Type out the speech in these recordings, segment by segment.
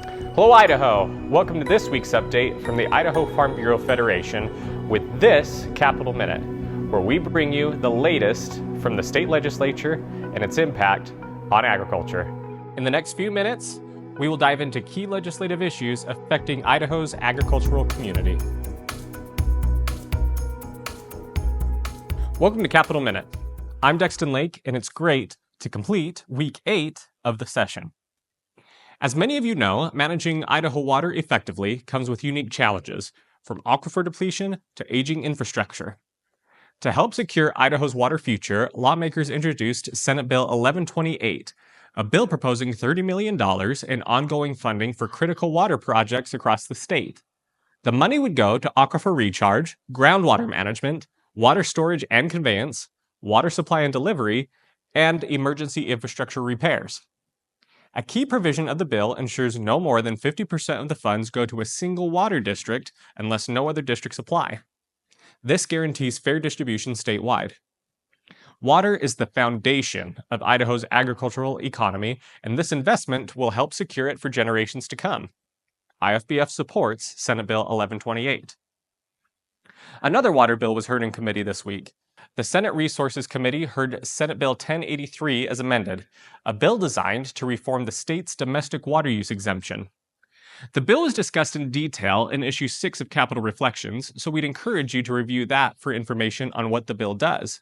Hello, Idaho. Welcome to this week's update from the Idaho Farm Bureau Federation with this Capital Minute, where we bring you the latest from the state legislature and its impact on agriculture. In the next few minutes, we will dive into key legislative issues affecting Idaho's agricultural community. Welcome to Capital Minute. I'm Dexton Lake, and it's great to complete Week 8 of the session. As many of you know, managing Idaho water effectively comes with unique challenges, from aquifer depletion to aging infrastructure. To help secure Idaho's water future, lawmakers introduced Senate Bill 1128, a bill proposing $30 million in ongoing funding for critical water projects across the state. The money would go to aquifer recharge, groundwater management, water storage and conveyance, water supply and delivery, and emergency infrastructure repairs. A key provision of the bill ensures no more than 50% of the funds go to a single water district unless no other districts apply. This guarantees fair distribution statewide. Water is the foundation of Idaho's agricultural economy, and this investment will help secure it for generations to come. IFBF supports Senate Bill 1128. Another water bill was heard in committee this week. The Senate Resources Committee heard Senate Bill 1083 as amended, a bill designed to reform the state's domestic water use exemption. The bill was discussed in detail in Issue 6 of Capital Reflections, so we'd encourage you to review that for information on what the bill does.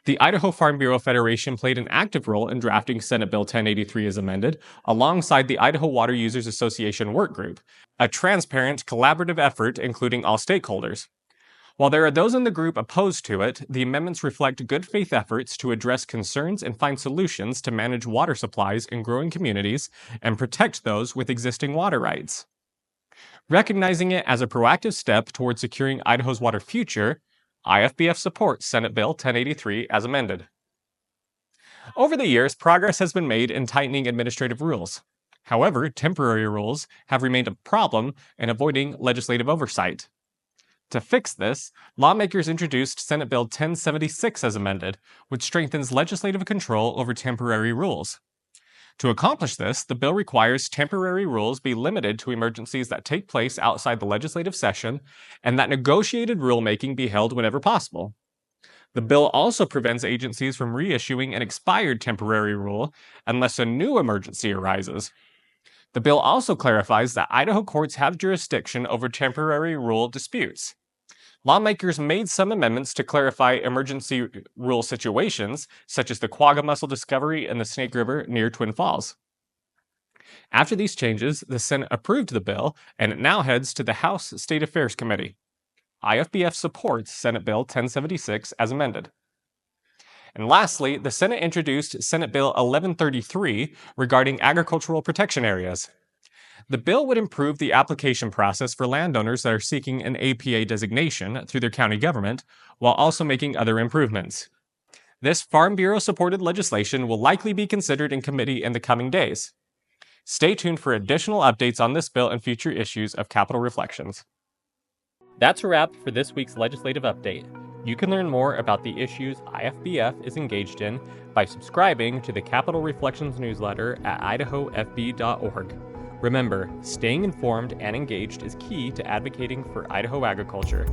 The Idaho Farm Bureau Federation played an active role in drafting Senate Bill 1083 as amended, alongside the Idaho Water Users Association Work Group, a transparent, collaborative effort including all stakeholders. While there are those in the group opposed to it, the amendments reflect good faith efforts to address concerns and find solutions to manage water supplies in growing communities and protect those with existing water rights. Recognizing it as a proactive step towards securing Idaho's water future, IFBF supports Senate Bill 1083 as amended. Over the years, progress has been made in tightening administrative rules. However, temporary rules have remained a problem in avoiding legislative oversight. To fix this, lawmakers introduced Senate Bill 1076 as amended, which strengthens legislative control over temporary rules. To accomplish this, the bill requires temporary rules be limited to emergencies that take place outside the legislative session, and that negotiated rulemaking be held whenever possible. The bill also prevents agencies from reissuing an expired temporary rule unless a new emergency arises. The bill also clarifies that Idaho courts have jurisdiction over temporary rule disputes. Lawmakers made some amendments to clarify emergency rule situations, such as the quagga mussel discovery in the Snake River near Twin Falls. After these changes, the Senate approved the bill, and it now heads to the House State Affairs Committee. IFBF supports Senate Bill 1076 as amended. And lastly, the Senate introduced Senate Bill 1133 regarding agricultural protection areas. The bill would improve the application process for landowners that are seeking an APA designation through their county government, while also making other improvements. This Farm Bureau-supported legislation will likely be considered in committee in the coming days. Stay tuned for additional updates on this bill and future issues of Capital Reflections. That's a wrap for this week's legislative update. You can learn more about the issues IFBF is engaged in by subscribing to the Capital Reflections newsletter at idahofb.org. Remember, staying informed and engaged is key to advocating for Idaho agriculture.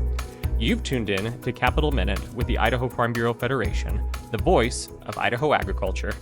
You've tuned in to Capital Minute with the Idaho Farm Bureau Federation, the voice of Idaho agriculture.